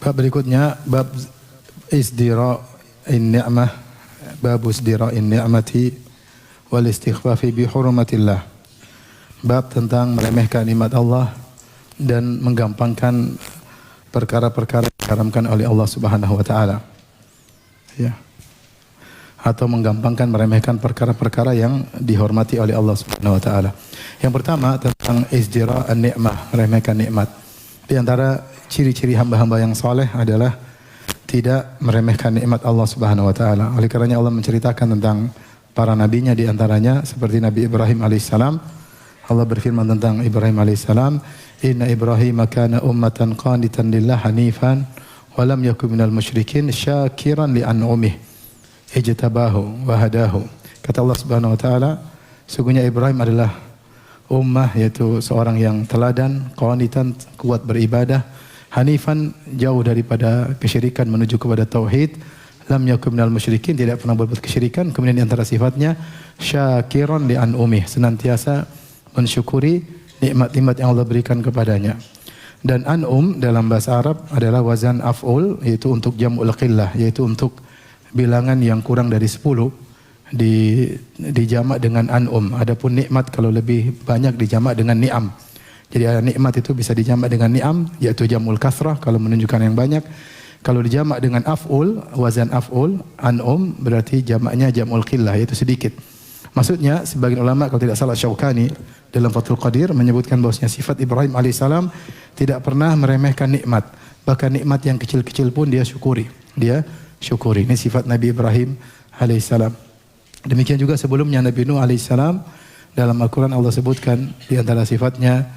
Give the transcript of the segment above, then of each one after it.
Bab berikutnya bab isdira'in ni'mah, bab isdira'in ni'mati wal istighfafi bi hurumatillah. Bab tentang meremehkan nikmat Allah dan menggampangkan perkara-perkara yang diharamkan oleh Allah Subhanahu wa taala. Ya. Atau menggampangkan meremehkan perkara-perkara yang dihormati oleh Allah Subhanahu wa taala. Yang pertama tentang isdira'an ni'mah, meremehkan nikmat. Di antara ciri-ciri hamba-hamba yang saleh adalah tidak meremehkan nikmat Allah Subhanahu wa taala. Oleh karenanya Allah menceritakan tentang para nabinya, di antaranya seperti Nabi Ibrahim alaihissalam. Allah berfirman tentang Ibrahim alaihissalam, "Inna Ibrahim kana ummatan qanitan lillah hanifan wa lam yakun minal musyrikin syakiran li an'umih ijtabahu wa hadahu." Kata Allah Subhanahu wa taala, sungguhnya Ibrahim adalah ummah, yaitu seorang yang teladan, qanitan, kuat beribadah, hanifan, jauh daripada kesyirikan menuju kepada tauhid, lam yakun minal musyrikin, tidak pernah berbuat kesyirikan. Kemudian di antara sifatnya syakiran li an'umih, senantiasa mensyukuri nikmat-nikmat yang Allah berikan kepadanya. Dan an'um dalam bahasa Arab adalah wazan af'ul, yaitu untuk jam'ul qillah, yaitu untuk bilangan yang kurang dari 10 dijamak dengan an'um. Adapun nikmat kalau lebih banyak dijamak dengan ni'am. Jadi nikmat itu bisa dijamak dengan ni'am, yaitu jam'ul kasrah kalau menunjukkan yang banyak. Kalau dijamak dengan af'ul, wazan af'ul, an'um, berarti jamaknya jam'ul qillah, yaitu sedikit. Maksudnya sebagian ulama, kalau tidak salah Syaukani dalam Fathul Qadir menyebutkan bahwasanya sifat Ibrahim alaihissalam tidak pernah meremehkan nikmat. Bahkan nikmat yang kecil-kecil pun dia syukuri. Dia syukuri. Ini sifat Nabi Ibrahim alaihissalam. Demikian juga sebelumnya Nabi Nuh alaihissalam, dalam Al-Quran Allah sebutkan di antara sifatnya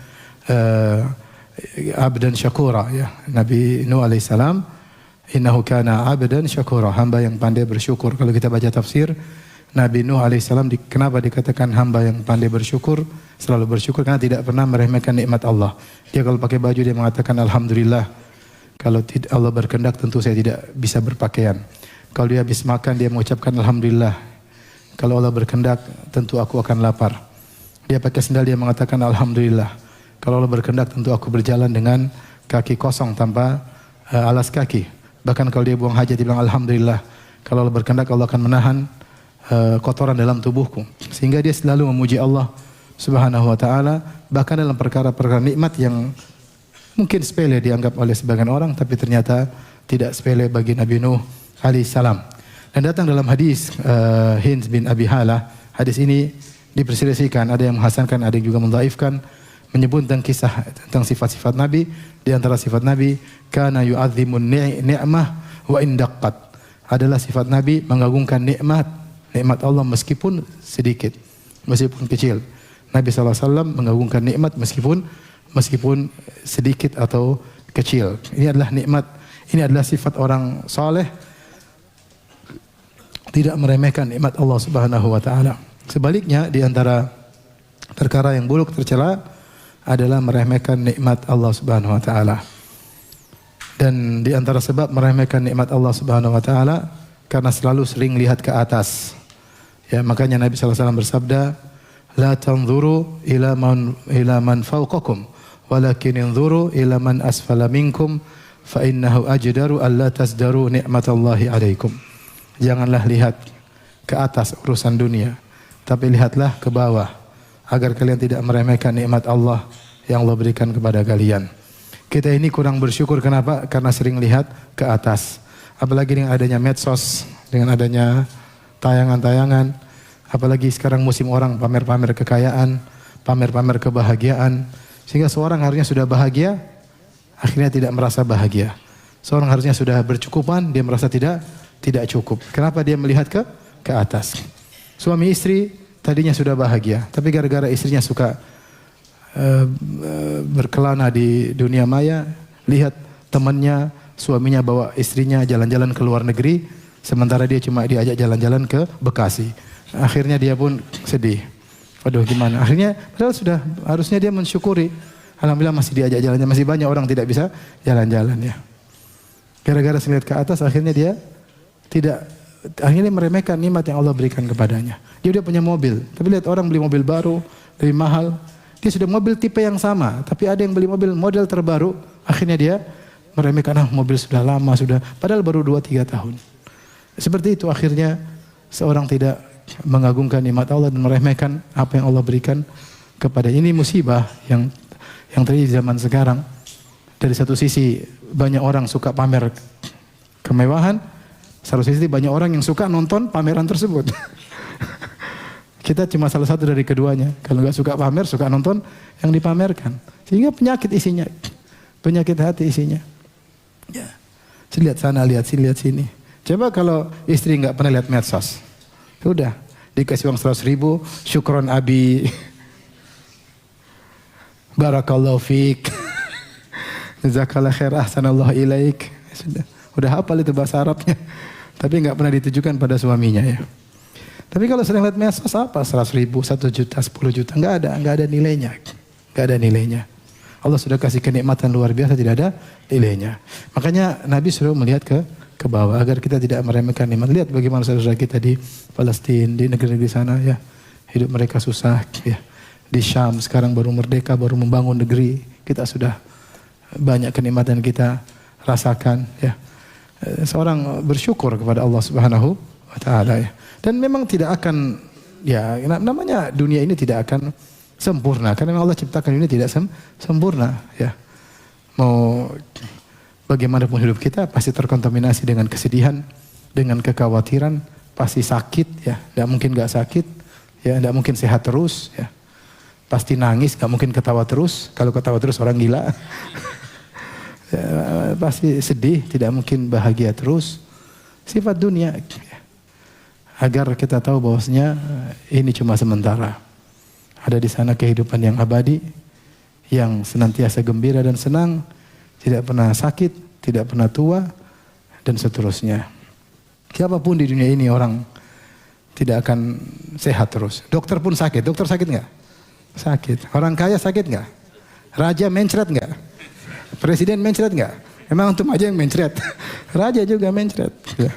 abdan syakura, ya. Nabi Nuh alaihissalam, innahu kana abdan syakura, hamba yang pandai bersyukur. Kalau kita baca tafsir Nabi Nuh alaihissalam, kenapa dikatakan hamba yang pandai bersyukur, selalu bersyukur, karena tidak pernah meremehkan nikmat Allah. Dia kalau pakai baju dia mengatakan alhamdulillah. Kalau Allah berkehendak tentu saya tidak bisa berpakaian. Kalau dia habis makan dia mengucapkan alhamdulillah. Kalau Allah berkehendak tentu aku akan lapar. Dia pakai sendal dia mengatakan alhamdulillah. Kalau Allah berkehendak tentu aku berjalan dengan kaki kosong tanpa alas kaki. Bahkan kalau dia buang hajat dia bilang alhamdulillah. Kalau Allah berkehendak Allah akan menahan kotoran dalam tubuhku. Sehingga dia selalu memuji Allah Subhanahu wa taala, bahkan dalam perkara-perkara nikmat yang mungkin sepele dianggap oleh sebagian orang, tapi ternyata tidak sepele bagi Nabi Nuh alaihissalam. Dan datang dalam hadis Hinz bin Abi Halah, hadis ini diperselisihkan, ada yang menghasankan, ada yang juga mendhaifkan, menyebut tentang kisah tentang sifat-sifat Nabi. Di antara sifat Nabi, kana yu'azzimun ni'mah wa in daqqat. Adalah sifat Nabi mengagungkan nikmat Allah meskipun sedikit, meskipun kecil. Nabi SAW mengagungkan nikmat meskipun sedikit atau kecil. Ini adalah nikmat, ini adalah sifat orang saleh, tidak meremehkan nikmat Allah Subhanahu wa taala. Sebaliknya di antara perkara yang buruk tercela adalah meremehkan nikmat Allah Subhanahu wa taala. Dan di antara sebab meremehkan nikmat Allah Subhanahu wa taala karena selalu sering lihat ke atas. Ya, makanya Nabi sallallahu alaihi wasallam bersabda, "La tanzuru ila man fawqakum, walakin inzuru ila man asfala minkum, fa innahu ajdaru alla tasdaru ni'matallahi 'alaikum." Janganlah lihat ke atas urusan dunia, tapi lihatlah ke bawah agar kalian tidak meremehkan nikmat Allah yang Allah berikan kepada kalian. Kita ini kurang bersyukur, kenapa? Karena sering lihat ke atas. Apalagi dengan adanya medsos, dengan adanya tayangan-tayangan, apalagi sekarang musim orang pamer-pamer kekayaan, pamer-pamer kebahagiaan, sehingga seorang harusnya sudah bahagia, akhirnya tidak merasa bahagia. Seorang harusnya sudah bercukupan, dia merasa tidak cukup. Kenapa dia melihat ke atas? Suami istri tadinya sudah bahagia, tapi gara-gara istrinya suka berkelana di dunia maya, lihat temannya, suaminya bawa istrinya jalan-jalan ke luar negeri, sementara dia cuma diajak jalan-jalan ke Bekasi. Akhirnya dia pun sedih. Waduh gimana? Akhirnya padahal sudah harusnya dia mensyukuri. Alhamdulillah masih diajak jalan-jalan, masih banyak orang tidak bisa jalan-jalan ya. Gara-gara melihat ke atas akhirnya dia akhirnya meremehkan nikmat yang Allah berikan kepadanya. Dia udah punya mobil, tapi lihat orang beli mobil baru, lebih mahal. Dia sudah mobil tipe yang sama, tapi ada yang beli mobil model terbaru, akhirnya dia meremehkan, mobil sudah lama, sudah, padahal baru 2-3 tahun. Seperti itu akhirnya seorang tidak mengagungkan nikmat Allah dan meremehkan apa yang Allah berikan kepada. Ini musibah yang terjadi di zaman sekarang. Dari satu sisi banyak orang suka pamer kemewahan, satu sisi banyak orang yang suka nonton pameran tersebut. Kita cuma salah satu dari keduanya. Kalau nggak suka pamer, suka nonton yang dipamerkan. Sehingga penyakit isinya, penyakit hati isinya. Ya. Lihat sana, lihat sini, lihat sini. Coba kalau istri nggak pernah lihat medsos, udah dikasih uang 100.000, syukron abi, barakallahu fiik, jazakallah khair, ahsanallahu ilaik. Sudah, udah hafal itu bahasa Arabnya, tapi nggak pernah ditujukan pada suaminya ya. Tapi kalau sering lihat medsos apa 100.000, 1 juta, 10 juta, nggak ada nilainya, nggak ada nilainya. Allah sudah kasih kenikmatan luar biasa, tidak ada nilainya. Makanya Nabi suruh melihat ke bawah agar kita tidak meremehkan nikmat. Lihat bagaimana saudara kita di Palestina, di negeri-negeri sana ya, hidup mereka susah ya. Di Syam sekarang baru merdeka, baru membangun negeri, kita sudah banyak kenikmatan kita rasakan ya. Seorang bersyukur kepada Allah Subhanahu wa taala ya. Dan memang tidak akan ya, namanya dunia ini tidak akan sempurna karena Allah ciptakan ini tidak sempurna ya. Mau bagaimanapun hidup kita pasti terkontaminasi dengan kesedihan, dengan kekhawatiran, pasti sakit ya, tidak mungkin nggak sakit ya, tidak mungkin sehat terus ya. Pasti nangis, nggak mungkin ketawa terus. Kalau ketawa terus orang gila. Ya, pasti sedih, tidak mungkin bahagia terus. Sifat dunia. Agar kita tahu bahwasanya ini cuma sementara. Ada di sana kehidupan yang abadi, yang senantiasa gembira dan senang, tidak pernah sakit, tidak pernah tua, dan seterusnya. Siapapun di dunia ini orang tidak akan sehat terus. Dokter pun sakit. Dokter sakit nggak? Sakit. Orang kaya sakit nggak? Raja mencret nggak? Presiden mencret nggak? Emang antum aja yang mencret. Raja juga mencret. Ya.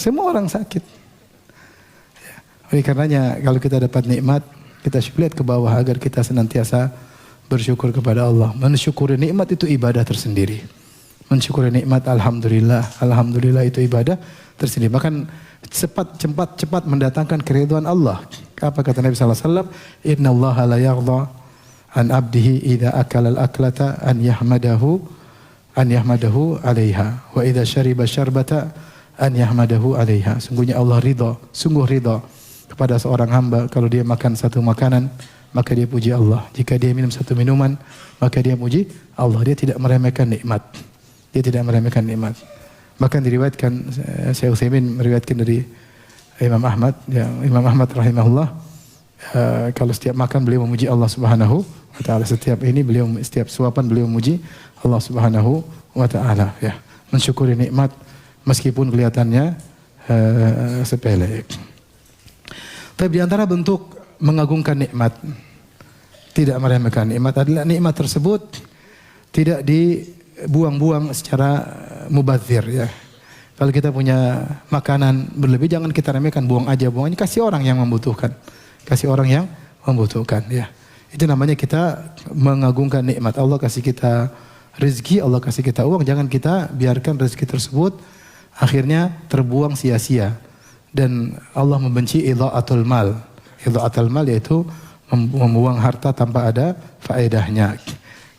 Semua orang sakit. Ya. Oleh karenanya kalau kita dapat nikmat, kita lihat ke bawah agar kita senantiasa bersyukur kepada Allah. Mensyukuri nikmat itu ibadah tersendiri. Mensyukuri nikmat alhamdulillah, alhamdulillah itu ibadah tersendiri. Bahkan cepat mendatangkan keridhaan Allah. Apa kata Nabi sallallahu alaihi wasallam? Innallaha la yaghdha an abdihi idza akala al-aklata an yahmadahu 'alaiha wa idza syariba syarbata an yahmadahu 'alaiha. Sungguhnya Allah sungguh ridha kepada seorang hamba kalau dia makan satu makanan maka dia puji Allah. Jika dia minum satu minuman maka dia puji Allah. Dia tidak meremehkan nikmat. Dia tidak meremehkan nikmat. Bahkan diriwayatkan Syekh Utsaimin meriwayatkan dari Imam Ahmad, ya, Imam Ahmad rahimahullah, kalau setiap makan beliau memuji Allah Subhanahu wa taala. Setiap suapan beliau memuji Allah Subhanahu wa taala ya. Mensyukuri nikmat meskipun kelihatannya sepele. Tapi di antara bentuk mengagungkan nikmat, tidak meremehkan nikmat adalah nikmat tersebut tidak dibuang-buang secara mubazir ya. Kalau kita punya makanan berlebih jangan kita remehkan, buang aja, kasih orang yang membutuhkan. Kasih orang yang membutuhkan ya. Itu namanya kita mengagungkan nikmat. Allah kasih kita rezeki, Allah kasih kita uang, jangan kita biarkan rezeki tersebut akhirnya terbuang sia-sia. Dan Allah membenci idha'atul mal. Idha'atul mal yaitu membuang harta tanpa ada faedahnya.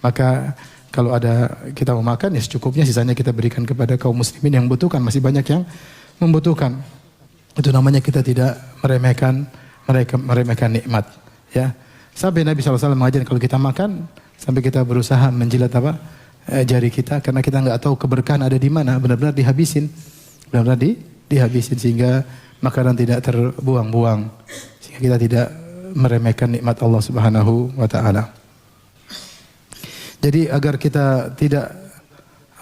Maka kalau ada kita mau makan ya secukupnya, sisanya kita berikan kepada kaum muslimin yang membutuhkan. Masih banyak yang membutuhkan. Itu namanya kita tidak meremehkan nikmat. Ya, sampai Nabi SAW mengajarkan kalau kita makan sampai kita berusaha menjilat jari kita karena kita nggak tahu keberkahan ada di mana. Benar-benar dihabisin, dihabisin sehingga makanan tidak terbuang-buang. Sehingga kita tidak meremehkan nikmat Allah Subhanahu wa taala. Jadi agar kita tidak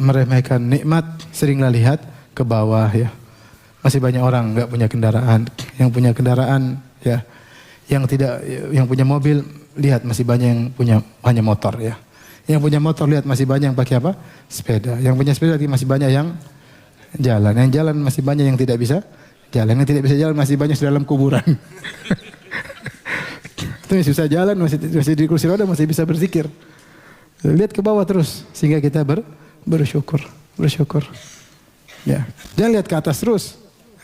meremehkan nikmat, seringlah lihat ke bawah ya. Masih banyak orang nggak punya kendaraan, yang punya kendaraan ya, yang punya mobil lihat masih banyak yang punya hanya motor ya. Yang punya motor lihat masih banyak yang pakai apa? Sepeda. Yang punya sepeda masih banyak yang jalan. Yang jalan masih banyak yang tidak bisa jalan. Yang tidak bisa jalan masih banyak di dalam kuburan. Itu yang susah jalan masih di kursi roda masih bisa berzikir. Lihat ke bawah terus sehingga kita bersyukur, bersyukur. Ya, jangan lihat ke atas terus.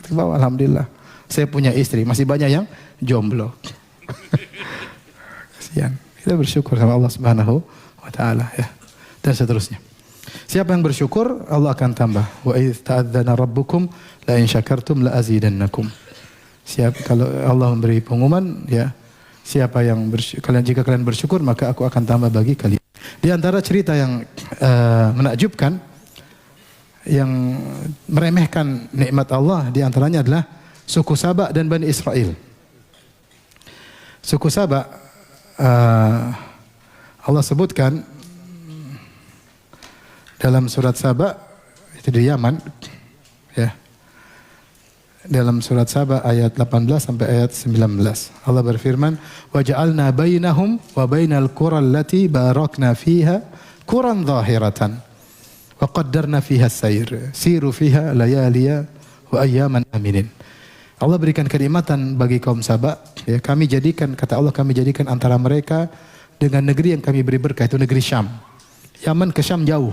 Ke bawah, alhamdulillah. Saya punya istri, masih banyak yang jomblo. Kasihan. Kita bersyukur sama Allah Subhanahu wa taala ya. Dan seterusnya. Siapa yang bersyukur, Allah akan tambah. Wa idz ta'adzana rabbukum la in syakartum la azidannakum. Kalau Allah memberi pengumuman, ya, siapa yang jika kalian bersyukur maka aku akan tambah bagi kalian. Di antara cerita yang menakjubkan, yang meremehkan nikmat Allah, di antaranya adalah suku Saba dan Bani Israel. Suku Saba, Allah sebutkan dalam surat Saba, itu di Yaman, ya. Dalam surat Saba ayat 18 sampai ayat 19. Allah berfirman, "Wa ja'alna bainahum wa bainal qura allati barakna fiha quran dhahiratan wa qaddarna fiha as-sayr. Siru fiha layaliya wa ayyaman aminin." Allah berikan kenikmatan bagi kaum Saba, ya, kami jadikan, kata Allah, kami jadikan antara mereka dengan negeri yang kami beri berkah, itu negeri Syam. Yaman ke Syam jauh.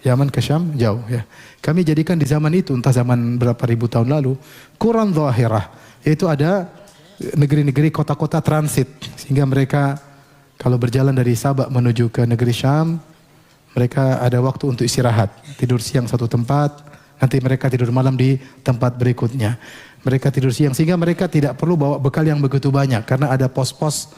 Yaman ke Syam jauh, ya. Kami jadikan di zaman itu, entah zaman berapa ribu tahun lalu, Quran Dhahirah, yaitu ada negeri-negeri kota-kota transit, sehingga mereka kalau berjalan dari Sabak menuju ke negeri Syam, mereka ada waktu untuk istirahat, tidur siang satu tempat, nanti mereka tidur malam di tempat berikutnya. Mereka tidur siang sehingga mereka tidak perlu bawa bekal yang begitu banyak karena ada pos-pos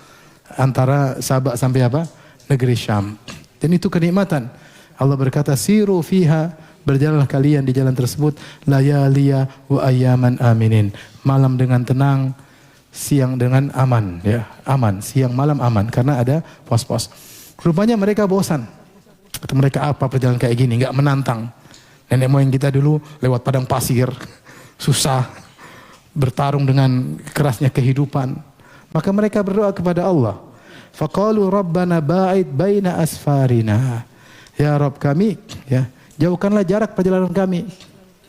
antara Sabak sampai apa? Negeri Syam. Dan itu kenikmatan. Allah berkata, "Siru fiha", berjalanlah kalian di jalan tersebut, "layaliya wa ayyaman aminin", malam dengan tenang, siang dengan aman, ya, aman, siang malam aman karena ada pos-pos. Rupanya mereka bosan. Kata mereka, apa perjalanan kayak gini, enggak menantang. Nenek moyang kita dulu lewat padang pasir, susah, bertarung dengan kerasnya kehidupan. Maka mereka berdoa kepada Allah. Faqalu rabbana ba'id baina asfarina. Ya Rabb kami, ya, jauhkanlah jarak perjalanan kami.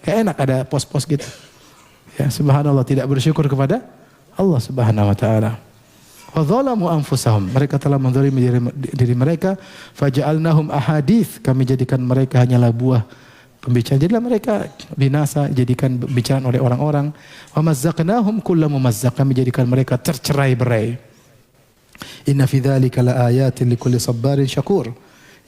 Kayak enak ada pos-pos gitu. Ya, subhanallah, tidak bersyukur kepada Allah Subhanahu wa taala. Wa dzalamu anfusahum, mereka telah menzalimi diri mereka, faja'alnahum ahadits, kami jadikan mereka hanyalah buah pembicaraan. Jadilah mereka binasa, jadikan pembicaraan oleh orang-orang. Wa mazzaqnahum kullu mumazzaq, kami jadikan mereka tercerai-berai. Inna fi dzalika laayatin likulli sabarin syakur.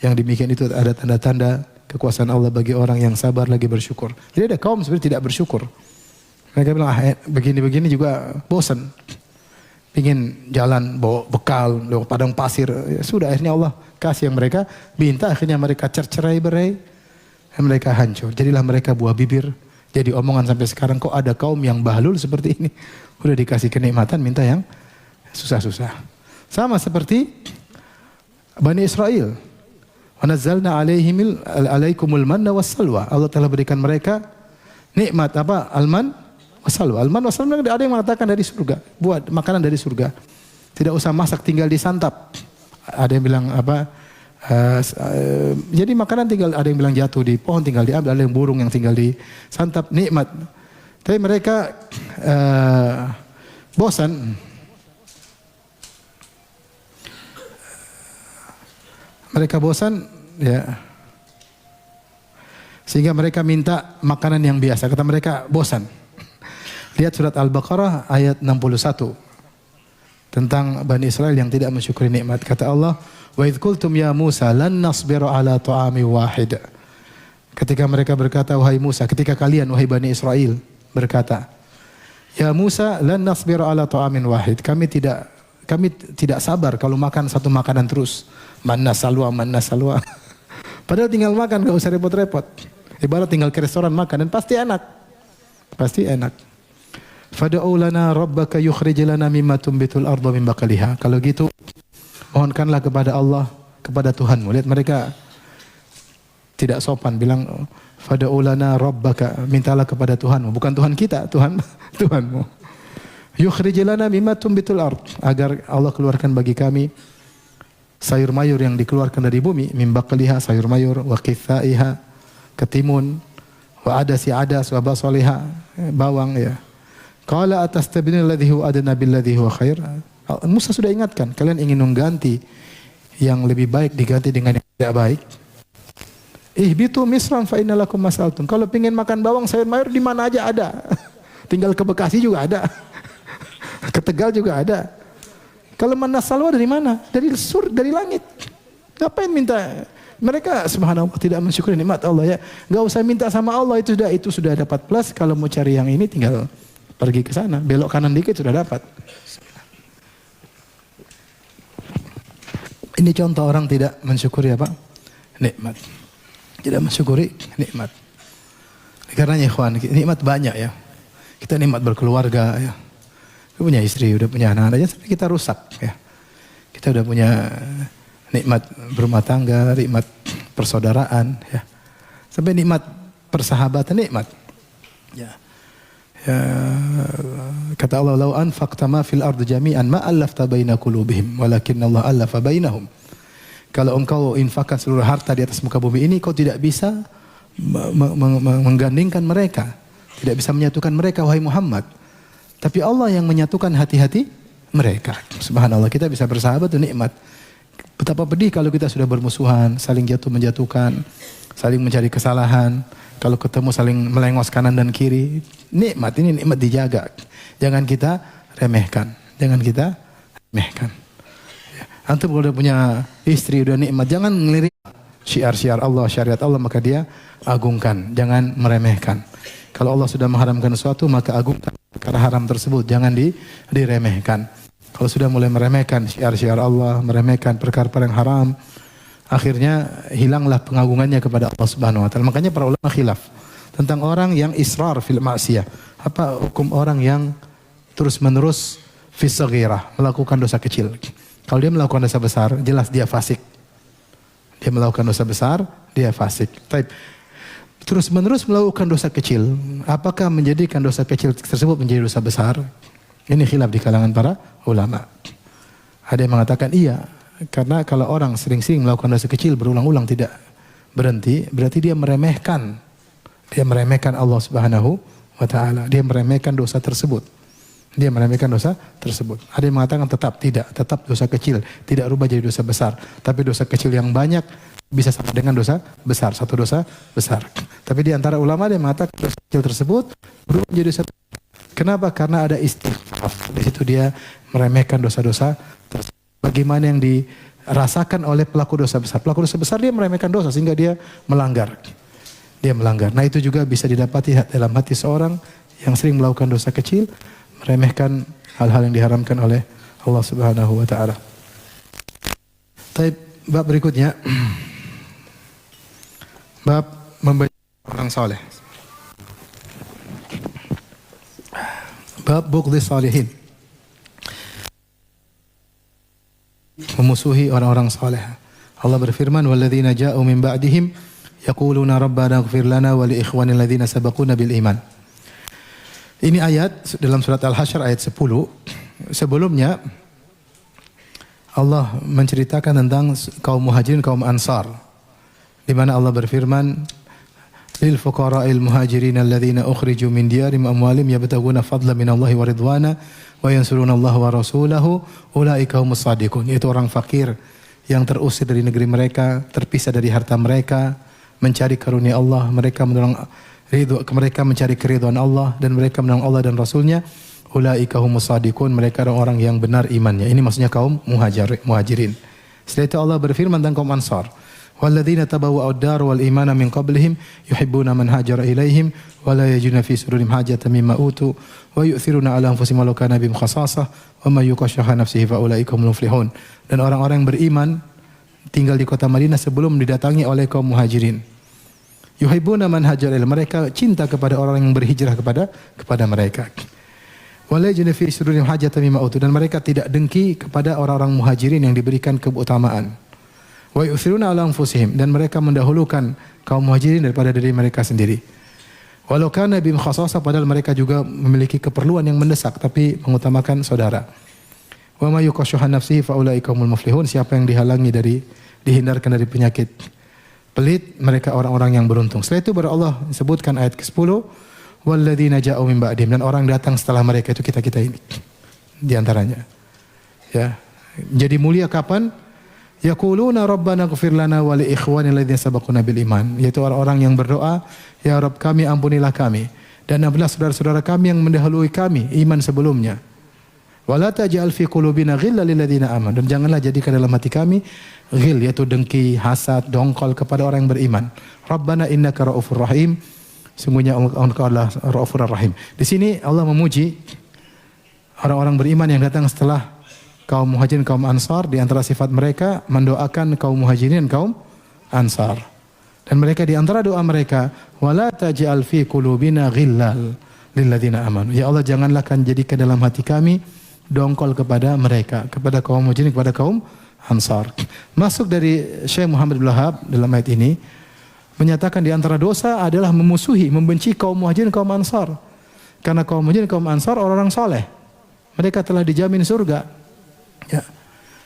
Yang demikian itu ada tanda-tanda kekuasaan Allah bagi orang yang sabar lagi bersyukur. Jadi ada kaum sebenarnya tidak bersyukur. Mereka bilang, begini-begini juga bosan. Pingin jalan bawa bekal, lewat padang pasir. Ya sudah, akhirnya Allah kasih yang mereka minta, akhirnya mereka cercerai-berai. Dan mereka hancur. Jadilah mereka buah bibir. Jadi omongan sampai sekarang, kok ada kaum yang bahlul seperti ini. Udah dikasih kenikmatan, minta yang susah-susah. Sama seperti Bani Israel. Wa nazzalna alaikumul manna wassalwa. Allah telah berikan mereka nikmat apa? Alman wassalwa. Alman wassalwa ada yang mengatakan dari surga, buat makanan dari surga. Tidak usah masak, tinggal disantap. Ada yang bilang apa? Jadi makanan tinggal, ada yang bilang jatuh di pohon tinggal diambil, ada yang burung yang tinggal disantap, nikmat. Tapi mereka bosan. Mereka bosan, ya, sehingga mereka minta makanan yang biasa. Kata mereka bosan. Lihat surat Al-Baqarah ayat 61 tentang Bani Israel yang tidak mensyukuri nikmat. Kata Allah, "Wa idz qultum ya Musa lan nasbiru ala ta'ami wahid." Ketika mereka berkata, wahai Musa, ketika kalian wahai Bani Israel berkata, "Ya Musa lan nasbiru ala ta'amin wahid." Kami tidak sabar kalau makan satu makanan terus. Manna salwa. Padahal tinggal makan, gak usah repot-repot. Ibarat tinggal ke restoran makan dan pasti enak. Pasti enak. Fad'u lana rabbaka yukhrij lana mimma tumbitul ardu min baqaliha. Kalau gitu, mohonkanlah kepada Allah, kepada Tuhanmu. Lihat mereka tidak sopan, bilang fad'u lana rabbaka, mintalah kepada Tuhanmu, bukan Tuhan kita, Tuhanmu. Yukhrij lana mimma tumbitul ard, agar Allah keluarkan bagi kami sayur mayur yang dikeluarkan dari bumi, min baqliha, sayur mayur, wa qithaiha, ketimun, wa adasi adas, wa basaliha, bawang, ya. Qala atastabdilul ladzi huwa adna bil ladzi huwa khair. Musa sudah ingatkan, kalian ingin mengganti yang lebih baik diganti dengan yang tidak baik. Ihbitu Misran fa inna lakum masaltum. Kalau pengen makan bawang sayur mayur di mana aja ada. Tinggal ke Bekasi juga ada. Ke Tegal juga ada. Kalau manas salwa dari mana? Dari langit. Ngapain minta? Mereka subhanallah tidak mensyukuri nikmat Allah ya. Enggak usah minta sama Allah, itu sudah dapat plus. Kalau mau cari yang ini tinggal pergi ke sana, belok kanan dikit sudah dapat. Ini contoh orang tidak mensyukuri apa? Nikmat. Tidak mensyukuri nikmat. Karena ikhwan, nikmat banyak ya. Kita nikmat berkeluarga ya. Kita punya istri, udah punya anak-anak aja, tapi kita rusak ya. Kita udah punya nikmat berumah tangga, nikmat persaudaraan ya. Sampai nikmat persahabatan nikmat. Ya. Ya, kata Allah, "Lau anfaqta ma fil ardi jami'an ma allafta baina qulubihim, walakinna Allah allafa bainahum." Kalau engkau infakkan seluruh harta di atas muka bumi ini, kau tidak bisa menggandingkan mereka, tidak bisa menyatukan mereka wahai Muhammad. Tapi Allah yang menyatukan hati-hati mereka. Subhanallah, kita bisa bersahabat itu nikmat. Betapa pedih kalau kita sudah bermusuhan, saling menjatuhkan, saling mencari kesalahan. Kalau ketemu saling melengos kanan dan kiri. Nikmat ini nikmat dijaga. Jangan kita remehkan. Jangan kita remehkan. Ya. Antum kalau udah punya istri udah nikmat, jangan ngelirik syiar-syiar Allah, syariat Allah, maka dia agungkan. Jangan meremehkan. Kalau Allah sudah mengharamkan sesuatu, maka agungkan perkara haram tersebut. Jangan diremehkan. Kalau sudah mulai meremehkan syiar-syiar Allah, meremehkan perkara-perkara yang haram, akhirnya hilanglah pengagungannya kepada Allah Subhanahu wa taala. Makanya para ulama khilaf tentang orang yang israr fil ma'siyah. Apa hukum orang yang terus-menerus fis saghirah, melakukan dosa kecil? Kalau dia melakukan dosa besar, jelas dia fasik. Dia melakukan dosa besar, dia fasik. Baik. Terus-menerus melakukan dosa kecil, apakah menjadikan dosa kecil tersebut menjadi dosa besar? Ini khilaf di kalangan para ulama. Ada yang mengatakan iya, karena kalau orang sering-sering melakukan dosa kecil berulang-ulang tidak berhenti, berarti dia meremehkan Allah Subhanahu wa taala. Dia meremehkan dosa tersebut. Dia meremehkan dosa tersebut. Ada yang mengatakan tetap dosa kecil, tidak rubah jadi dosa besar. Tapi dosa kecil yang banyak bisa sama dengan dosa besar, satu dosa besar. Tapi di antara ulama dia mengatakan dosa kecil tersebut berubah menjadi dosa besar. Kenapa? Karena ada istighfar. Di situ dia meremehkan dosa-dosa tersebut. Bagaimana yang dirasakan oleh pelaku dosa besar. Pelaku dosa besar dia meremehkan dosa sehingga dia melanggar. Dia melanggar. Nah itu juga bisa didapati dalam hati seorang yang sering melakukan dosa kecil, meremehkan hal-hal yang diharamkan oleh Allah Subhanahu wa taala. Bab berikutnya. Bab membenci orang saleh. Bab bughdhi salihin. Memusuhi orang-orang saleh. Allah berfirman, "Walladzina ja'u min ba'dihim yaquluna rabbana ighfir lana wa li ikhwanil ladzina sabaquna bil iman." Ini ayat dalam surat Al-Hasyr ayat 10. Sebelumnya Allah menceritakan tentang kaum muhajirin, kaum ansar. Di mana Allah berfirman, lil fuqara'il muhajirin alladzina ukhriju min diyarihim amwalihim yabtaguna fadlan minallahi wa ridwana wa yansuruna Allah wa rasulahu ulaika humus shadiqun. Yaitu orang fakir yang terusir dari negeri mereka, terpisah dari harta mereka, mencari karunia Allah, mereka mencari keridhaan Allah dan mereka menolong Allah dan Rasulnya. Ulaika humus shadiqun, mereka adalah orang yang benar imannya. Ini maksudnya kaum muhajirin. Setelah itu Allah berfirman tentang kaum ansar. Walladzina tabawwa'ud dar wal imana min qablihim yuhibbuna man hajara ilaihim wa la yajiduna fi sudurihim hajatan mimma utu wa yu'thiruna ala anfusihim walau kana bihim khasasah wa may yuqashiha nafsihi fa ulaika humul muflihun. Dan orang-orang yang beriman tinggal di kota Madinah sebelum didatangi oleh kaum muhajirin. Yuhibbuna man hajara ilaihim, mereka cinta kepada orang yang berhijrah kepada mereka. Wa la yajiduna fi sudurihim hajatan mimma utu, dan mereka tidak dengki kepada orang-orang muhajirin yang diberikan keutamaan. Wa yu'thiruna ala anfusihim, dan mereka mendahulukan kaum muhajirin daripada diri mereka sendiri. Walau kana bihim khasasah, padahal mereka juga memiliki keperluan yang mendesak tapi mengutamakan saudara. Wa may yuqashiha nafsihi fa ulaika humul muflihun, siapa yang dihindarkan dari penyakit pelit, mereka orang-orang yang beruntung. Setelah itu baru Allah sebutkan ayat ke-10, walladzina ja'u min ba'dihim, dan orang datang setelah mereka, itu kita ini di antaranya. Ya. Jadi mulia kapan? Yaquluna rabbana ighfir lana wa li ikhwanina alladziina sabaquna bil iman, yaitu orang-orang yang berdoa, ya Rabb kami ampunilah kami dan ampunilah saudara-saudara kami yang mendahului kami iman sebelumnya. Wala taj'al fi qulubina ghillan lil ladzina amanu, dan janganlah jadikan dalam hati kami ghil, yaitu dengki, hasad, dongkol kepada orang yang beriman. Rabbana innaka raufur rahim, sungguhnya Engkau adalah Raufur Rahim. Di sini Allah memuji orang-orang beriman yang datang setelah kaum Muhajirin, kaum Ansar. Di antara sifat mereka mendoakan kaum Muhajirin dan kaum Ansar. Dan mereka di antara doa mereka, wala taj'al fi qulubina ghillal lil ladzina amanu. Ya Allah, janganlah kan jadikan dalam hati kami dongkol kepada mereka, kepada kaum Muhajirin, kepada kaum Ansar. Masuk dari Syekh Muhammad bin Wahab dalam ayat ini menyatakan di antara dosa adalah memusuhi, membenci kaum Muhajirin, kaum Ansar. Karena kaum Muhajirin, kaum Ansar orang-orang soleh. Mereka telah dijamin surga. Ya.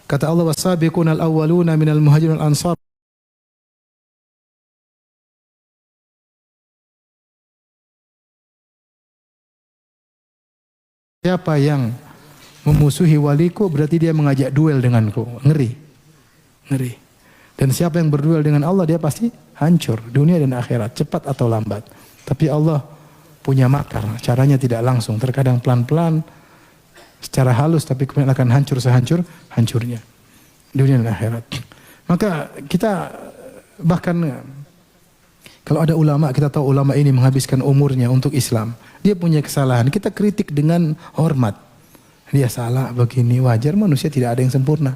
Kata Allah, was-sabiqunal awwaluna minal muhajirin wal ansar. Siapa yang memusuhi waliku berarti dia mengajak duel denganku. Ngeri. Ngeri. Dan siapa yang berduel dengan Allah dia pasti hancur dunia dan akhirat, cepat atau lambat. Tapi Allah punya makar, caranya tidak langsung, terkadang pelan-pelan, secara halus, tapi kemudian akan hancur sehancur-hancurnya dunia dan akhirat. Maka kita bahkan kalau ada ulama, kita tahu ulama ini menghabiskan umurnya untuk Islam, dia punya kesalahan, kita kritik dengan hormat. Dia salah begini, wajar, manusia tidak ada yang sempurna.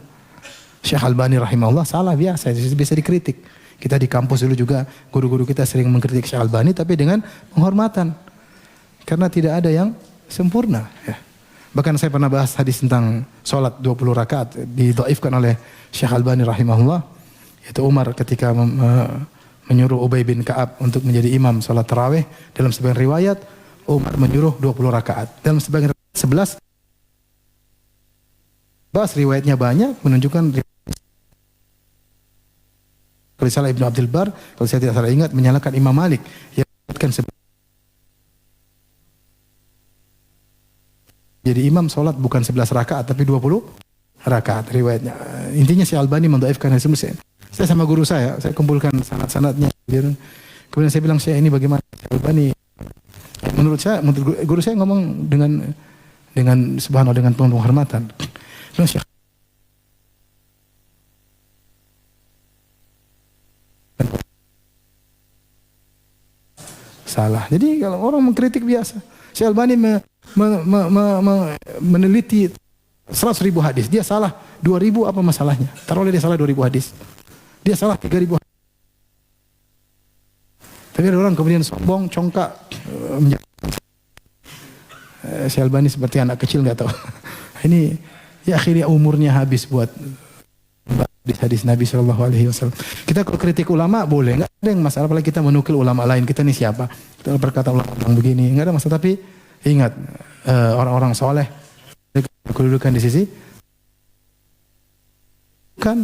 Syekh Albani rahimahullah salah biasa, bisa dikritik. Kita di kampus dulu juga guru-guru kita sering mengkritik Syekh Albani, tapi dengan penghormatan, karena tidak ada yang sempurna. Ya. Bahkan saya pernah bahas hadis tentang sholat 20 rakaat didhaifkan oleh Syekh Albani rahimahullah. Itu Umar ketika menyuruh Ubay bin Ka'ab untuk menjadi imam sholat tarawih. Dalam sebagian riwayat Umar menyuruh 20 rakaat. Dalam sebagian riwayat 11. Bahas riwayatnya banyak menunjukkan Risalah Ibnu Abdul Bar, kalau saya tidak salah ingat, menyalahkan Imam Malik yang menyebutkan jadi imam sholat bukan 11 rakaat tapi 20 rakaat riwayatnya. Intinya si Albani mendhaifkan hadis ini. Saya sama guru saya kumpulkan sanad-sanadnya. Kemudian saya bilang, "Syekh, ini bagaimana?" Albani menurut guru saya ngomong dengan subhanallah, dengan penuh penghormatan. Syekh, salah. Jadi kalau orang mengkritik biasa. Syekh Albani meneliti 100.000 hadis. Dia salah 2.000, apa masalahnya? Taruhlah dia salah 2.000 hadis. Dia salah 3.000 hadis. Tapi ada orang kemudian sombong, congkak. Syekh Albani seperti anak kecil, nggak tahu. Ini ya akhirnya umurnya habis buat hadis Nabi SAW. Kita kalau kritik ulama boleh, nggak ada yang masalah. Apalagi kita menukil ulama lain, kita ini siapa? Kita berkata ulama begini, nggak ada masalah. Tapi ingat, orang-orang soleh kedudukan di sisi kan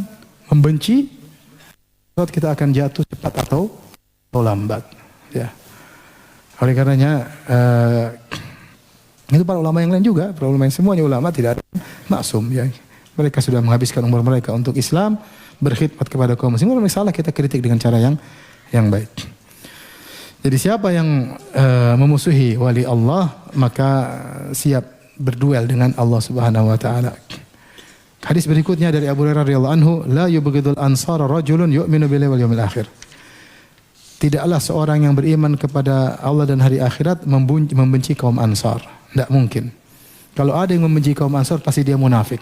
membenci, kita akan jatuh cepat atau lambat. Ya. Oleh karenanya itu para ulama yang lain juga, para ulama yang semuanya ulama tidak ada maksum. Ya. Mereka sudah menghabiskan umur mereka untuk Islam, berkhidmat kepada kaum muslimin. Kalau salah kita kritik dengan cara yang baik. Jadi siapa yang memusuhi wali Allah, maka siap berduel dengan Allah Subhanahu wa taala. Hadis berikutnya dari Abu Hurairah radhiyallahu anhu, la yubghidul ansara rajulun yu'minu billahi wal yawmil akhir. Tidaklah seorang yang beriman kepada Allah dan hari akhirat membenci kaum Ansar. Tidak mungkin. Kalau ada yang membenci kaum Ansar, pasti dia munafik.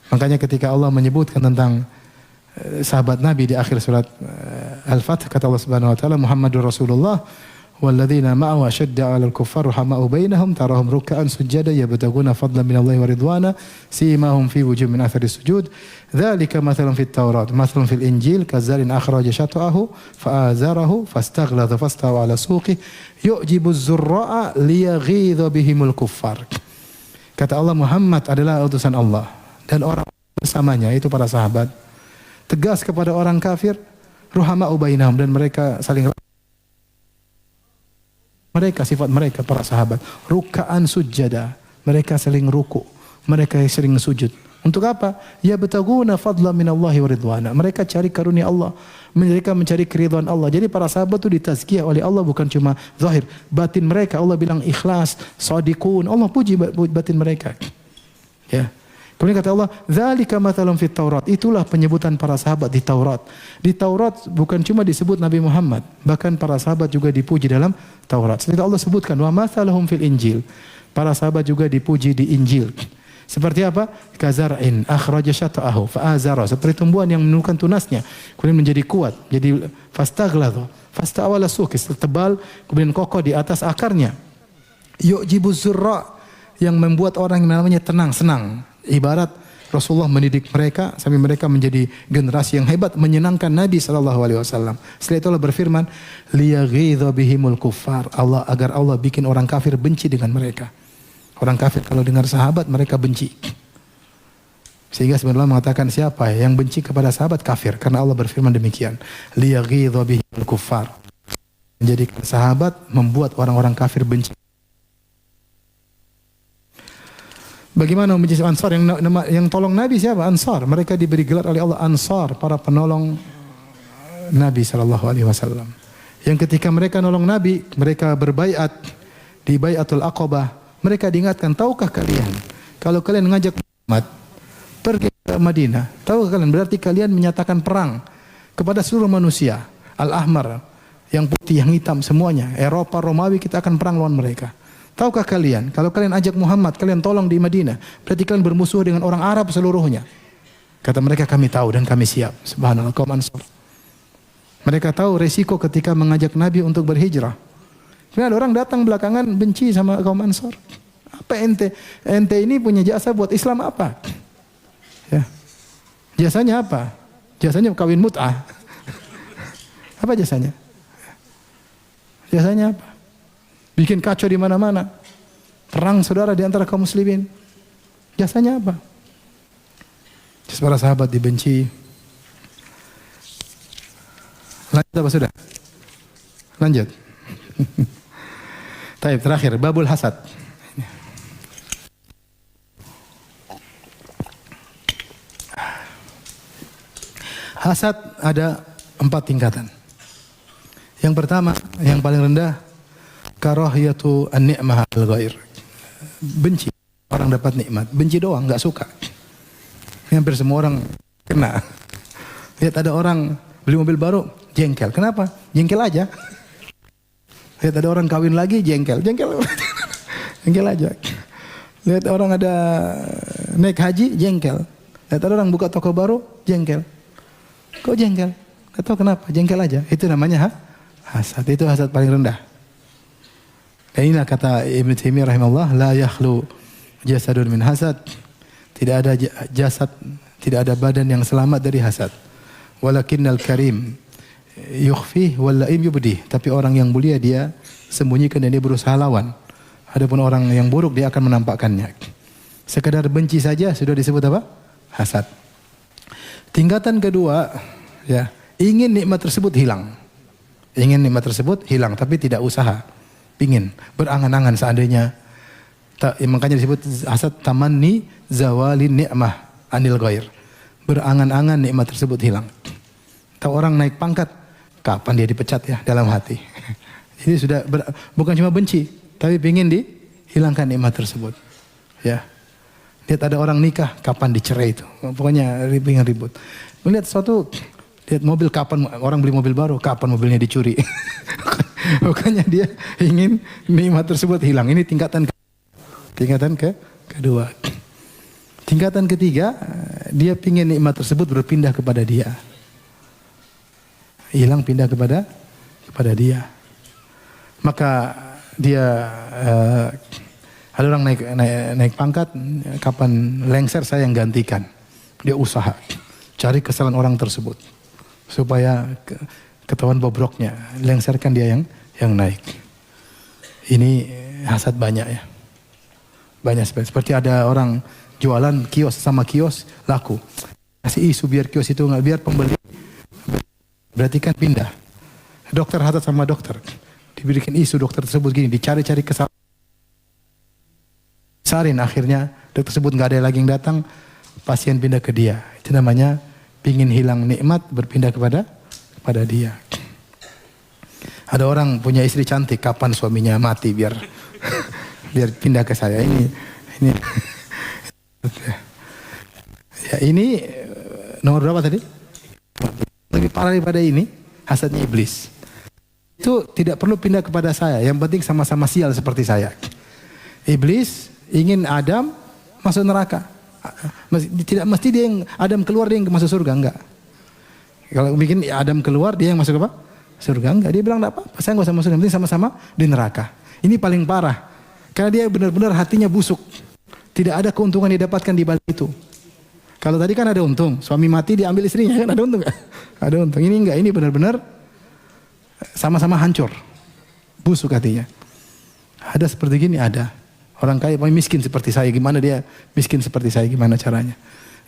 Makanya ketika Allah menyebutkan tentang sahabat Nabi di akhir surat Al-Fath, kata Allah Subhanahu wa taala, Muhammadur Rasulullah walladzina ma'ahu ashadda 'alal kuffar rahama'u bainahum tarahum ruk'an sujada yabtaguna fadlan minallahi wa ridwana simahum fi wujuhihim min athari sujud dzalika mathalun fit Taurat mathalun fil Injil kazarin akhraja shat'ahu fa'azarahu fastaghladha fastawa 'ala suqi yu'jibu az-zurra'a liyaghidha bihimul kuffar. Kata Allah, Muhammad adalah utusan Allah dan orang bersamanya itu para sahabat tegas kepada orang kafir, ruhama'u bainahum, dan mereka saling, mereka sifat mereka para sahabat ruk'an sujada, mereka saling ruku, mereka sering sujud, Untuk apa? Ya betaguna fadla minallahi wa ridwana. Mereka cari karunia Allah, mereka mencari keridhaan Allah. Jadi para sahabat itu ditazkiyah oleh Allah bukan cuma zahir, batin mereka. Allah bilang ikhlas, shadiqun. Allah puji batin mereka. Ya. Kemudian kata Allah, "Dzalika mathalun fit Taurat." Itulah penyebutan para sahabat di Taurat. Di Taurat bukan cuma disebut Nabi Muhammad, bahkan para sahabat juga dipuji dalam Taurat. Seperti Allah sebutkan, "Wa mathaluhum fil Injil." Para sahabat juga dipuji di Injil. Seperti apa? Kazar'in akhraja syata'ahu fa'azara. Seperti tumbuhan yang menurunkan tunasnya, kemudian menjadi kuat, jadi fastaghladha, fasta'awala suq, tebal, kemudian kokoh di atas akarnya. Yu'jibuz zurra, yang membuat orang yang namanya tenang, senang. Ibarat Rasulullah mendidik mereka sampai mereka menjadi generasi yang hebat, menyenangkan Nabi SAW. Setelah itu Allah berfirman, liyaghidha bihimul kuffar. Agar Allah bikin orang kafir benci dengan mereka. Orang kafir kalau dengar sahabat mereka benci. Sehingga sebenarnya mengatakan siapa yang benci kepada sahabat kafir, karena Allah berfirman demikian. Liyaghidha bihimul kuffar. Menjadikan sahabat membuat orang-orang kafir benci. Bagaimana membenci Ansar yang tolong Nabi siapa? Ansar. Mereka diberi gelar oleh Allah Ansar, para penolong Nabi SAW. Yang ketika mereka nolong Nabi, mereka berbaiat di Baiatul Aqabah. Mereka diingatkan, tahukah kalian kalau kalian mengajak Muhammad pergi ke Madinah, tahukah kalian berarti kalian menyatakan perang kepada seluruh manusia. Al-Ahmar, yang putih, yang hitam, semuanya. Eropa, Romawi, kita akan perang lawan mereka. Tahukah kalian kalau kalian ajak Muhammad, kalian tolong di Madinah, berarti kalian bermusuh dengan orang Arab seluruhnya. Kata mereka, kami tahu dan kami siap. Subhanallah, kaum Ansar. Mereka tahu resiko ketika mengajak Nabi untuk berhijrah. Kemudian ada orang datang belakangan benci sama kaum Ansar. Apa ente ini punya jasa buat Islam apa? Ya. Jasanya apa? Jasanya kawin mut'ah. Apa jasanya? Jasanya apa? Bikin kacau di mana-mana. Perang saudara di antara kaum muslimin. Jasanya apa? Para sahabat dibenci. Lanjut apa sudah? Lanjut. Taib, terakhir, babul hasad. Hasad ada 4 tingkatan. Yang pertama, yang paling rendah, karahiyatu an-ni'mah al-ghair. Benci orang dapat nikmat, benci doang, enggak suka. Hampir semua orang kena. Lihat ada orang beli mobil baru, jengkel. Kenapa? Jengkel aja. Lihat ada orang kawin lagi, jengkel. Jengkel aja. Lihat orang ada naik haji, jengkel. Lihat ada orang buka toko baru, jengkel. Kok jengkel? Gak tahu kenapa, jengkel aja. Itu namanya hasad. Itu hasad paling rendah. Dan inilah kata Ibn Taimiyah rahimahullah, la yakhlu jasadun min hasad. Tidak ada jasad, tidak ada badan yang selamat dari hasad. Walakinnal karim yukhfih wal laim yubdih. Tapi orang yang mulia dia sembunyikan dan dia berusaha lawan. Adapun orang yang buruk dia akan menampakkannya. Sekedar benci saja sudah disebut apa? Hasad. Tingkatan kedua, ya, ingin nikmat tersebut hilang. Ingin nikmat tersebut hilang tapi tidak usaha. Pingin, berangan-angan seandainya. Makanya disebut hasad tamanni zawalin ni'mah anil ghair. Berangan-angan nikmat tersebut hilang. Tahu orang naik pangkat, kapan dia dipecat ya dalam hati. Ini sudah bukan cuma benci, tapi ingin dihilangkan nikmat tersebut. Ya. Lihat ada orang nikah, kapan dicerai itu. Pokoknya ingin ribut. Melihat suatu, lihat mobil, kapan orang beli mobil baru, kapan mobilnya dicuri. Bukannya dia ingin nikmat tersebut hilang. Ini tingkatan kedua. Tingkatan ketiga, dia ingin nikmat tersebut berpindah kepada dia. Hilang, pindah kepada dia. Maka dia ada orang naik pangkat, kapan lengser saya yang gantikan. Dia usaha cari kesalahan orang tersebut supaya ketahuan bobroknya, lengserkan dia yang naik. Ini hasad banyak ya. Banyak seperti ada orang jualan kios sama kios laku. Kasih isu biar kios itu nggak, biar pembeli berarti kan pindah. Dokter hasad sama dokter. Diberikan isu dokter tersebut gini, dicari-cari kesalahan. Sarin akhirnya dokter tersebut nggak ada lagi yang datang, pasien pindah ke dia. Itu namanya pingin hilang nikmat berpindah kepada dia. Ada orang punya istri cantik, kapan suaminya mati biar biar pindah ke saya. Ini ya, ini nomor berapa tadi? Lebih parah daripada ini, hasadnya iblis. Itu tidak perlu pindah kepada saya, yang penting sama-sama sial seperti saya. Iblis ingin Adam masuk neraka. Tidak mesti dia yang Adam keluar dia yang masuk surga, enggak. Kalau bikin Adam keluar dia yang masuk apa? Surga, enggak. Dia bilang enggak apa-apa, saya enggak usah masuk, yang penting sama-sama di neraka. Ini paling parah. Karena dia benar-benar hatinya busuk. Tidak ada keuntungan yang didapatkan di balik itu. Kalau tadi kan ada untung, suami mati diambil istrinya, kan ada untung enggak? Ada untung. Ini enggak, ini benar-benar sama-sama hancur. Busuk hatinya. Ada seperti gini, ada. Orang kaya miskin seperti saya, gimana dia miskin seperti saya, gimana caranya?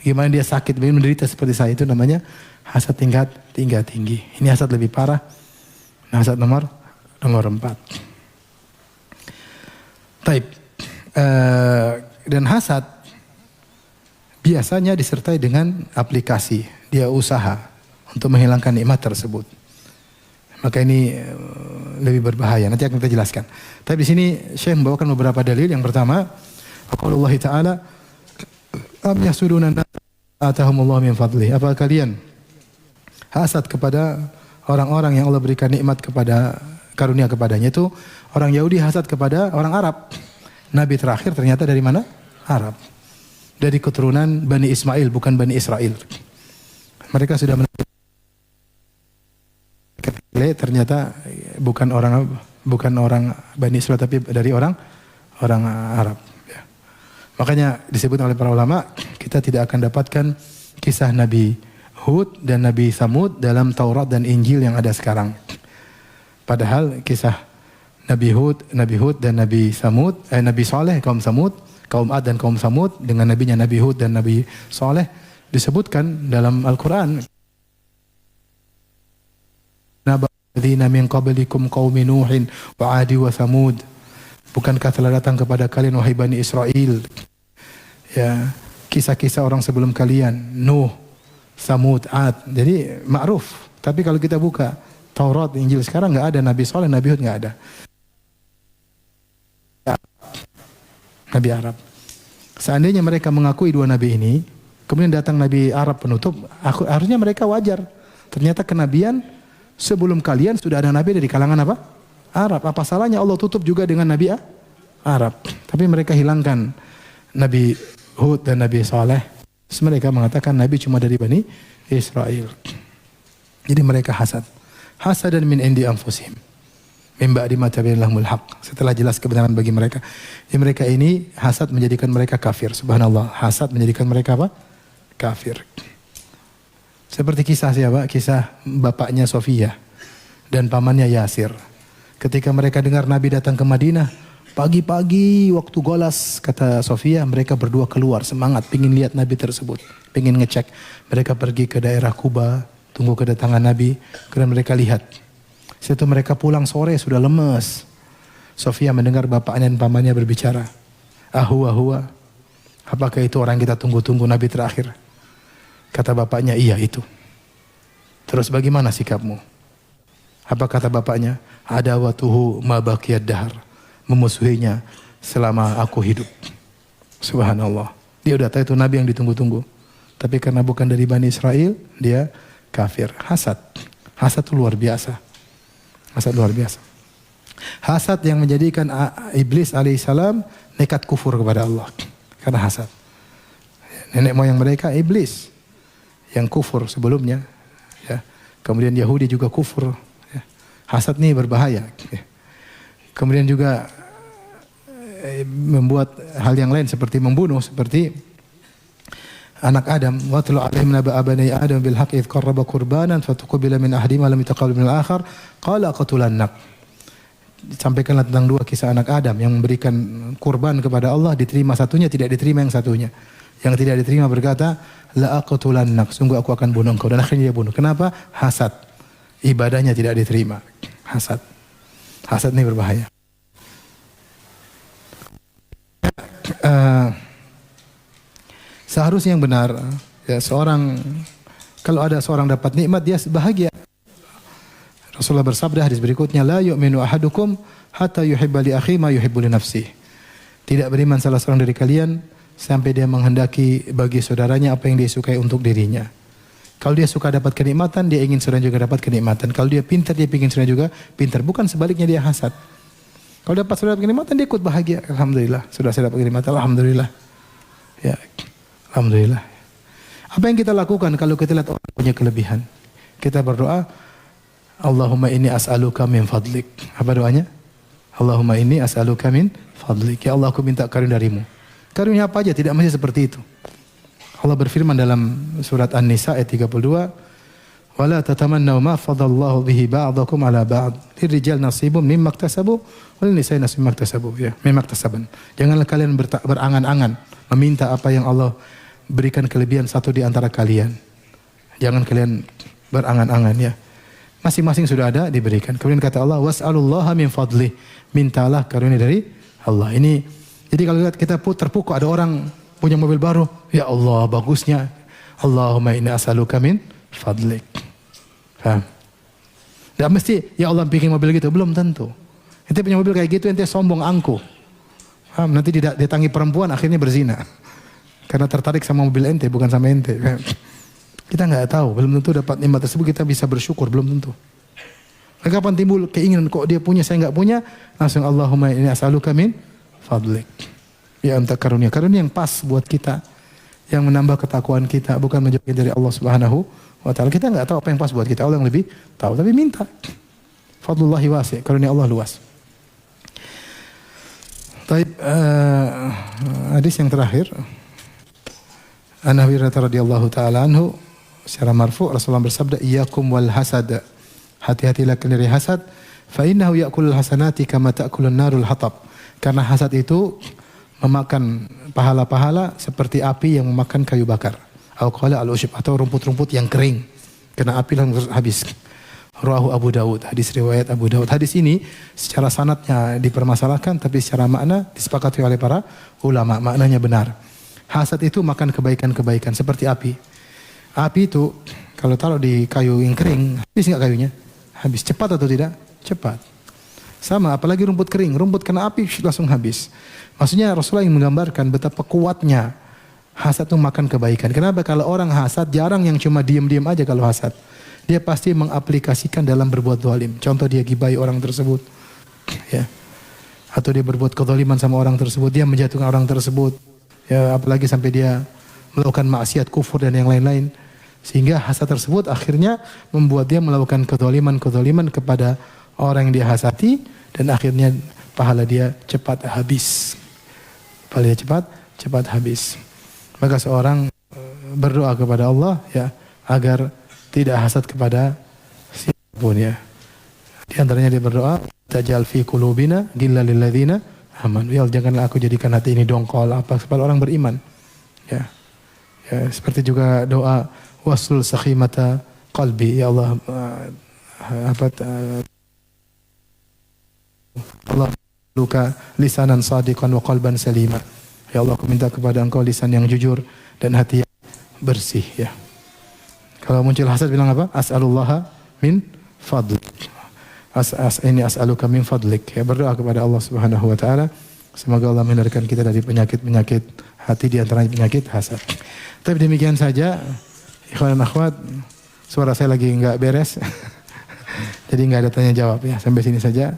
Gimana dia sakit, bagaimana menderita seperti saya, itu namanya hasad tingkat tinggi. Ini hasad lebih parah. Hasad nomor 4. Taib. Dan hasad biasanya disertai dengan aplikasi. Dia usaha untuk menghilangkan nikmat tersebut. Maka ini lebih berbahaya. Nanti akan kita jelaskan. Tapi di sini Syekh membawakan beberapa dalil. Yang pertama, qaulullah Ta'ala, am yasuduna atahumullah min fadli. Apa kalian hasad kepada orang-orang yang Allah berikan nikmat kepada karunia kepadanya? Itu orang Yahudi hasad kepada orang Arab. Nabi terakhir ternyata dari mana? Arab. Dari keturunan Bani Ismail, bukan Bani Israel. Mereka sudah ternyata bukan orang Bani Israel, tapi dari orang Arab. Ya. Makanya disebut oleh para ulama, kita tidak akan dapatkan kisah Nabi Hud dan Nabi Samud dalam Taurat dan Injil yang ada sekarang. Padahal kisah Nabi Hud dan Nabi Samud, Nabi Saleh, kaum Samud, kaum Ad dan kaum Samud dengan nabinya Nabi Hud dan Nabi Saleh disebutkan dalam Al-Quran. Nabadzina min qablikum qaumi Nuhin wa 'Adi wa Samud. Bukankah telah datang kepada kalian wahai Bani Israel, ya, kisah-kisah orang sebelum kalian, Nuh, Samud, Ad. Jadi ma'ruf. Tapi kalau kita buka Taurat, Injil sekarang enggak ada Nabi Saleh, Nabi Hud enggak ada. Nabi Arab. Seandainya mereka mengakui dua nabi ini, kemudian datang Nabi Arab penutup, harusnya mereka wajar. Ternyata kenabian sebelum kalian sudah ada nabi dari kalangan apa? Arab. Apa salahnya Allah tutup juga dengan Nabi Arab? Tapi mereka hilangkan Nabi Hud dan Nabi Saleh. Terus mereka mengatakan Nabi cuma dari Bani Israel. Jadi mereka hasad. Hasadan min indi anfusihim. Min ba'di ma tabayyana lahumul haqq. Setelah jelas kebenaran bagi mereka. Jadi mereka ini hasad menjadikan mereka kafir. Subhanallah. Hasad menjadikan mereka apa? Kafir. Seperti kisah siapa? Kisah bapaknya Sofia dan pamannya Yasir. Ketika mereka dengar Nabi datang ke Madinah, pagi-pagi waktu golas, kata Sofia, mereka berdua keluar semangat, pingin lihat Nabi tersebut, pingin ngecek. Mereka pergi ke daerah Kuba, tunggu kedatangan Nabi, kemudian mereka lihat. Setelah mereka pulang sore sudah lemes. Sofia mendengar bapaknya dan pamannya berbicara. Ahua, apakah itu orang kita tunggu-tunggu Nabi terakhir? Kata bapaknya, iya itu. Terus bagaimana sikapmu? Apa kata bapaknya? Adawatuhu ma baqiyad dahar. Memusuhinya selama aku hidup. Subhanallah. Dia udah tahu itu Nabi yang ditunggu-tunggu. Tapi karena bukan dari Bani Israel, dia kafir. Hasad. Hasad itu luar biasa. Hasad luar biasa. Hasad yang menjadikan Iblis alaihissalam nekat kufur kepada Allah. Karena hasad. Nenek moyang mereka Iblis yang kufur sebelumnya. Ya. Kemudian Yahudi juga kufur. Ya. Hasad ini berbahaya. Ya. Kemudian juga membuat hal yang lain seperti membunuh, seperti anak Adam. Watlu alaihim naba abani Adam bil haqqi idh qarraba qurbanan fatuqbila min ahadihima lam yataqabbal min al-akhar qala aqtulannak. Sampaikanlah tentang dua kisah anak Adam yang memberikan kurban kepada Allah, diterima satunya, tidak diterima yang satunya. Yang tidak diterima berkata, la aqtulannak, sungguh aku akan bunuh engkau, dan akhirnya dia bunuh. Kenapa? Hasad. Ibadahnya tidak diterima. Hasad. Hasad ini berbahaya. Seharusnya yang benar, ya seorang kalau ada seorang dapat nikmat dia bahagia. Rasulullah bersabda hadis berikutnya, la yu'minu ahadukum hatta yuhibba li akhi ma yuhibbu li nafsihi. Tidak beriman salah seorang dari kalian sampai dia menghendaki bagi saudaranya apa yang dia sukai untuk dirinya. Kalau dia suka dapat kenikmatan, dia ingin saudara juga dapat kenikmatan. Kalau dia pintar, dia ingin saudara juga pintar. Bukan sebaliknya dia hasad. Kalau dapat saudara kenikmatan, dia ikut bahagia. Alhamdulillah, sudah saya dapat kenikmatan. Alhamdulillah. Ya, alhamdulillah. Apa yang kita lakukan kalau kita lihat orang punya kelebihan? Kita berdoa, Allahumma inni as'aluka min fadlik. Apa doanya? Allahumma inni as'aluka min fadlik. Ya Allah, aku minta karunia darimu. Karunia apa aja, tidak mesti seperti itu. Allah berfirman dalam surat An-Nisa ayat 32, "Wala tatamannaw ma fadallahu bihi ba'dakum 'ala ba'd. Lirijal nasibun mimma iktasabu wal nisa'i nasibun mimma iktasabu." Ya, mimma iktasaban. Janganlah kalian berangan-angan meminta apa yang Allah berikan kelebihan satu di antara kalian. Jangan kalian berangan-angan ya. Masing-masing sudah ada diberikan. Kemudian kata Allah, "Was'alullaha min fadlih." Mintalah karunia dari Allah. Ini jadi kalau kita terpukul ada orang punya mobil baru, ya Allah bagusnya. Allahumma inni as'aluka min fadlik. Paham? Tidak mesti ya Allah bikin mobil gitu, belum tentu. Ente punya mobil kayak gitu ente sombong angkuh. Paham? Nanti didatangi perempuan akhirnya berzina. Karena tertarik sama mobil ente bukan sama ente. Kita nggak tahu, belum tentu dapat nikmat tersebut kita bisa bersyukur, belum tentu. Kapan timbul keinginan kok dia punya saya nggak punya, langsung Allahumma inni as'aluka min fadlik. Ya anta karunia yang pas buat kita, yang menambah ketakwaan kita, bukan menjauhkan dari Allah Subhanahu wa taala. Kita nggak tahu apa yang pas buat kita, Allah yang lebih tahu, tapi minta. Fadlullahi wasi', karunia Allah luas. Taib, hadis yang terakhir, An Abi Hurairah radhiyallahu taala anhu secara marfu' Rasulullah bersabda, "Iyyakum wal hasad." Hati-hatilah dari hasad, fa innahu ya'kulul hasanati kama ta'kulun narul hatab. Karena hasad itu memakan pahala-pahala seperti api yang memakan kayu bakar. Au qala al-ushb, atau rumput-rumput yang kering. Kena api langsung habis. Rawahu Abu Dawud, hadis riwayat Abu Dawud. Hadis ini secara sanadnya dipermasalahkan, tapi secara makna disepakati oleh para ulama, maknanya benar. Hasad itu makan kebaikan-kebaikan seperti api. Api itu kalau taruh di kayu yang kering, habis enggak kayunya? Habis. Cepat atau tidak? Cepat. Sama, apalagi rumput kering, rumput kena api langsung habis. Maksudnya Rasulullah yang menggambarkan betapa kuatnya hasad itu makan kebaikan. Kenapa? Kalau orang hasad jarang yang cuma diam-diam aja kalau hasad. Dia pasti mengaplikasikan dalam berbuat zalim. Contoh dia gibai orang tersebut. Ya. Atau dia berbuat kezaliman sama orang tersebut, dia menjatuhkan orang tersebut. Ya, apalagi sampai dia melakukan maksiat, kufur dan yang lain-lain. Sehingga hasad tersebut akhirnya membuat dia melakukan kezaliman kepada orang yang dia hasati, dan akhirnya pahala dia cepat habis. Pahala dia cepat habis. Maka seorang berdoa kepada Allah ya agar tidak hasad kepada siapapun ya. Di antaranya dia berdoa, tajal fi qulubina ghillal lil ladzina amanu. Ya janganlah aku jadikan hati ini dongkol apa kepada orang beriman. Ya. Ya, seperti juga doa waslul sakhimata qalbi, ya Allah Allah luka lisanan sadiqan wa qalban salima. Ya Allah, aku minta kepada Engkau lisan yang jujur dan hati yang bersih ya. Kalau muncul hasad bilang apa? As'alullaha min fadlik. Ini as'aluka min fadlik. Ya, berdoa kepada Allah Subhanahu wa taala semoga Allah menghindarkan kita dari penyakit-penyakit hati, di antaranya penyakit hasad. Tapi demikian saja, ikhwan dan akhwat, suara saya lagi enggak beres. Jadi enggak ada tanya jawab ya. Sampai sini saja.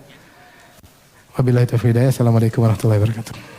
Wabillahi taufiq hidayah. Assalamualaikum warahmatullahi wabarakatuh.